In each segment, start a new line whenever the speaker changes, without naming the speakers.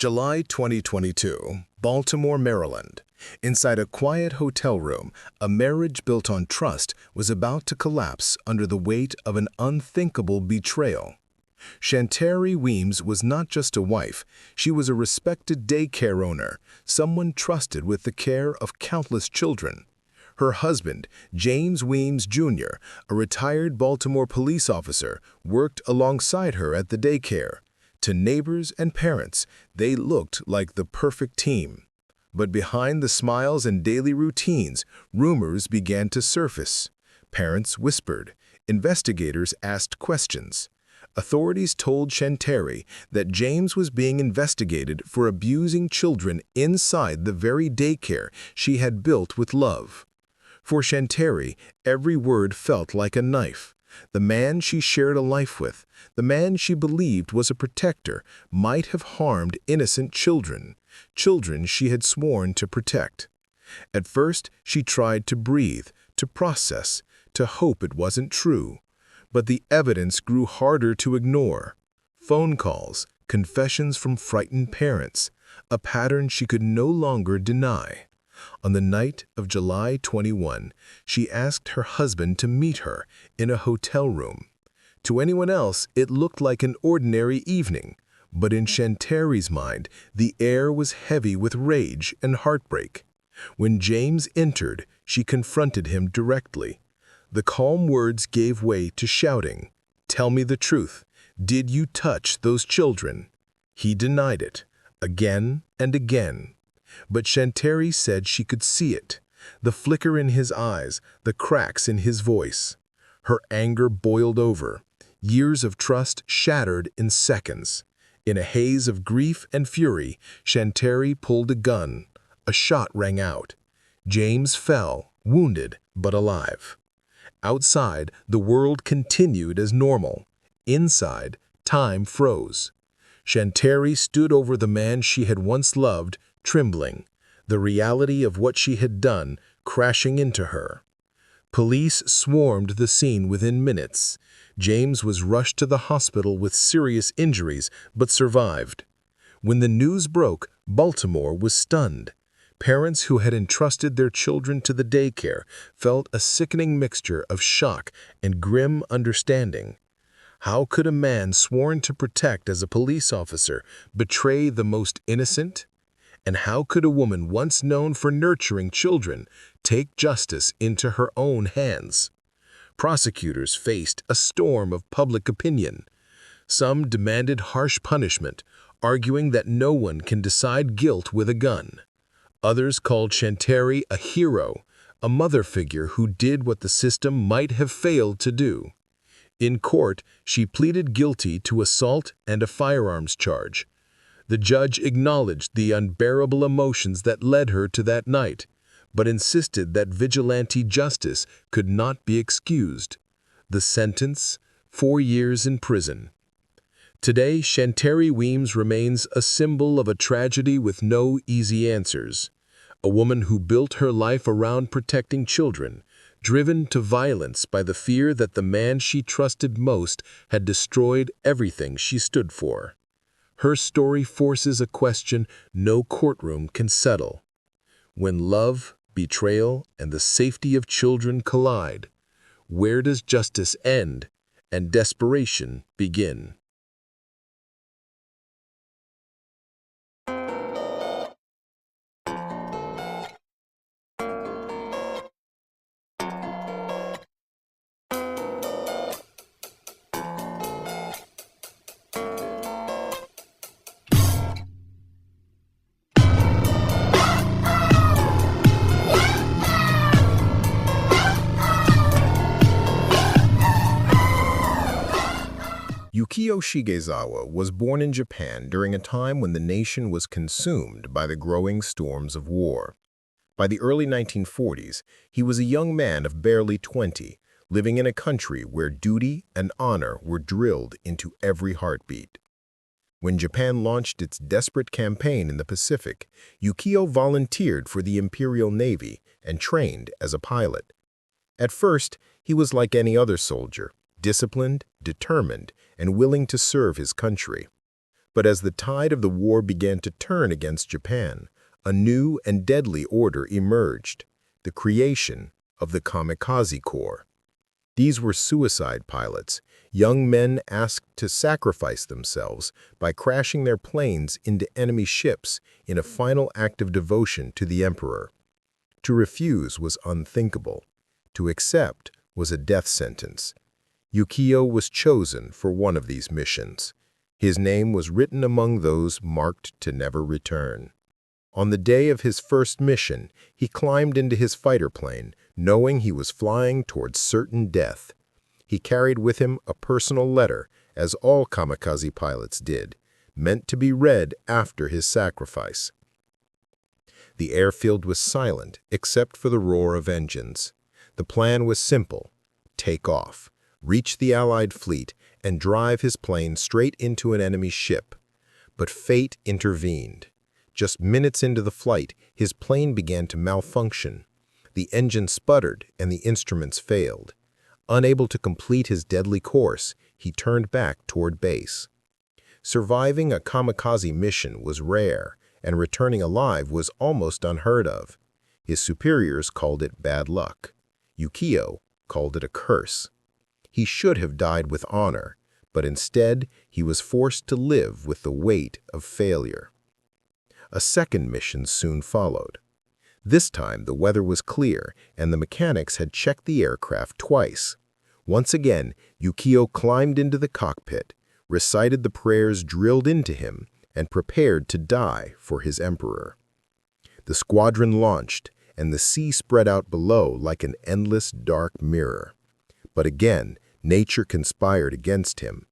July 2022, Baltimore, Maryland. Inside a quiet hotel room, a marriage built on trust was about to collapse under the weight of an unthinkable betrayal. Shanteari Weems was not just a wife, she was a respected daycare owner, someone trusted with the care of countless children. Her husband, James Weems Jr., a retired Baltimore police officer, worked alongside her at the daycare. To neighbors and parents, they looked like the perfect team. But behind the smiles and daily routines, rumors began to surface. Parents whispered. Investigators asked questions. Authorities told Shanteari that James was being investigated for abusing children inside the very daycare she had built with love. For Shanteari, every word felt like a knife. The man she shared a life with, the man she believed was a protector, might have harmed innocent children, children she had sworn to protect. At first, she tried to breathe, to process, to hope it wasn't true. But the evidence grew harder to ignore. Phone calls, confessions from frightened parents, a pattern she could no longer deny. On the night of July 21, she asked her husband to meet her in a hotel room. To anyone else, it looked like an ordinary evening, but in Shanteari's mind, the air was heavy with rage and heartbreak. When James entered, she confronted him directly. The calm words gave way to shouting. "Tell me the truth. Did you touch those children?" He denied it, again and again. But Shanteari said she could see it, the flicker in his eyes, the cracks in his voice. Her anger boiled over. Years of trust shattered in seconds. In a haze of grief and fury, Shanteari pulled a gun. A shot rang out. James fell, wounded but alive. Outside, the world continued as normal. Inside, time froze. Shanteari stood over the man she had once loved, trembling, the reality of what she had done crashing into her. Police swarmed the scene within minutes. James was rushed to the hospital with serious injuries, but survived. When the news broke, Baltimore was stunned. Parents who had entrusted their children to the daycare felt a sickening mixture of shock and grim understanding. How could a man sworn to protect as a police officer betray the most innocent? And how could a woman once known for nurturing children take justice into her own hands? Prosecutors faced a storm of public opinion. Some demanded harsh punishment, arguing that no one can decide guilt with a gun. Others called Shanteari a hero, a mother figure who did what the system might have failed to do. In court, she pleaded guilty to assault and a firearms charge. The judge acknowledged the unbearable emotions that led her to that night, but insisted that vigilante justice could not be excused. The sentence, 4 years in prison. Today, Shanteari Weems remains a symbol of a tragedy with no easy answers. A woman who built her life around protecting children, driven to violence by the fear that the man she trusted most had destroyed everything she stood for. Her story forces a question no courtroom can settle. When love, betrayal, and the safety of children collide, where does justice end and desperation begin? Yukio Shigezawa was born in Japan during a time when the nation was consumed by the growing storms of war. By the early 1940s, he was a young man of barely 20, living in a country where duty and honor were drilled into every heartbeat. When Japan launched its desperate campaign in the Pacific, Yukio volunteered for the Imperial Navy and trained as a pilot. At first, he was like any other soldier, disciplined, determined, and willing to serve his country. But as the tide of the war began to turn against Japan, a new and deadly order emerged, the creation of the Kamikaze Corps. These were suicide pilots, young men asked to sacrifice themselves by crashing their planes into enemy ships in a final act of devotion to the emperor. To refuse was unthinkable. To accept was a death sentence. Yukio was chosen for one of these missions. His name was written among those marked to never return. On the day of his first mission, he climbed into his fighter plane, knowing he was flying towards certain death. He carried with him a personal letter, as all kamikaze pilots did, meant to be read after his sacrifice. The airfield was silent, except for the roar of engines. The plan was simple: take off, reach the Allied fleet, and drive his plane straight into an enemy ship. But fate intervened. Just minutes into the flight, his plane began to malfunction. The engine sputtered and the instruments failed. Unable to complete his deadly course, he turned back toward base. Surviving a kamikaze mission was rare, and returning alive was almost unheard of. His superiors called it bad luck. Yukio called it a curse. He should have died with honor, but instead he was forced to live with the weight of failure. A second mission soon followed. This time the weather was clear and the mechanics had checked the aircraft twice. Once again, Yukio climbed into the cockpit, recited the prayers drilled into him, and prepared to die for his emperor. The squadron launched, and the sea spread out below like an endless dark mirror. But again, nature conspired against him.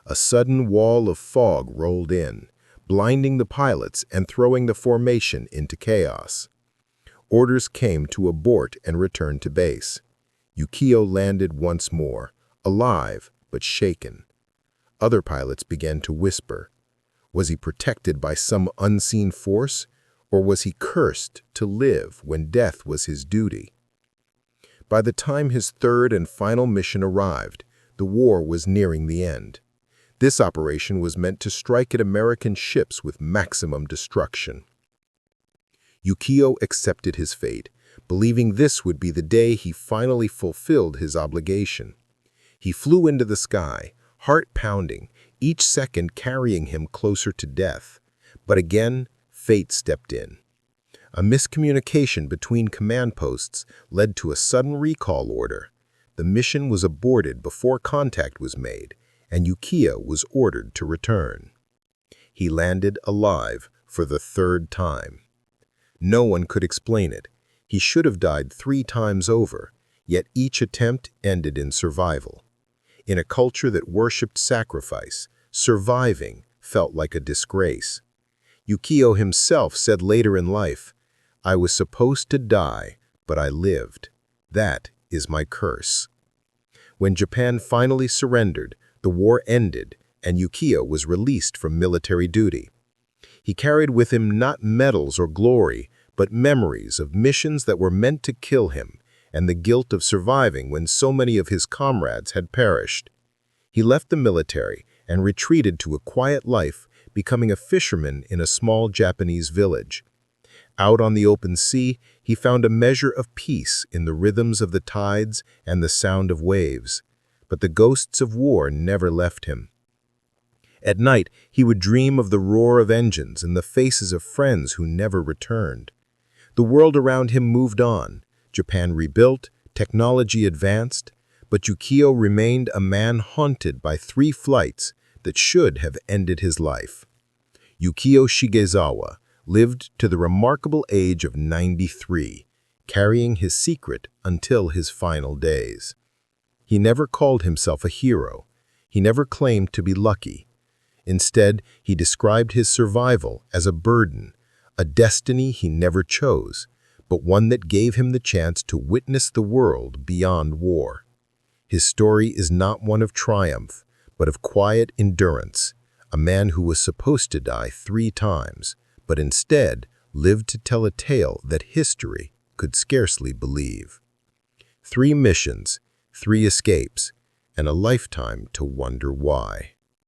A sudden wall of fog rolled in, blinding the pilots and throwing the formation into chaos. Orders came to abort and return to base. Yukio landed once more, alive but shaken. Other pilots began to whisper. Was he protected by some unseen force, or was he cursed to live when death was his duty? By the time his third and final mission arrived, the war was nearing the end. This operation was meant to strike at American ships with maximum destruction. Yukio accepted his fate, believing this would be the day he finally fulfilled his obligation. He flew into the sky, heart pounding, each second carrying him closer to death. But again, fate stepped in. A miscommunication between command posts led to a sudden recall order. The mission was aborted before contact was made, and Yukio was ordered to return. He landed alive for the third time. No one could explain it. He should have died 3 times over, yet each attempt ended in survival. In a culture that worshipped sacrifice, surviving felt like a disgrace. Yukio himself said later in life, "I was supposed to die, but I lived. That is my curse." When Japan finally surrendered, the war ended and Yukio was released from military duty. He carried with him not medals or glory, but memories of missions that were meant to kill him and the guilt of surviving when so many of his comrades had perished. He left the military and retreated to a quiet life, becoming a fisherman in a small Japanese village. Out on the open sea, he found a measure of peace in the rhythms of the tides and the sound of waves. But the ghosts of war never left him. At night, he would dream of the roar of engines and the faces of friends who never returned. The world around him moved on. Japan rebuilt, technology advanced, but Yukio remained a man haunted by 3 flights that should have ended his life. Yukio Shigezawa lived to the remarkable age of 93, carrying his secret until his final days. He never called himself a hero. He never claimed to be lucky. Instead, he described his survival as a burden, a destiny he never chose, but one that gave him the chance to witness the world beyond war. His story is not one of triumph, but of quiet endurance, a man who was supposed to die 3 times, but instead lived to tell a tale that history could scarcely believe. 3 missions, 3 escapes, and a lifetime to wonder why.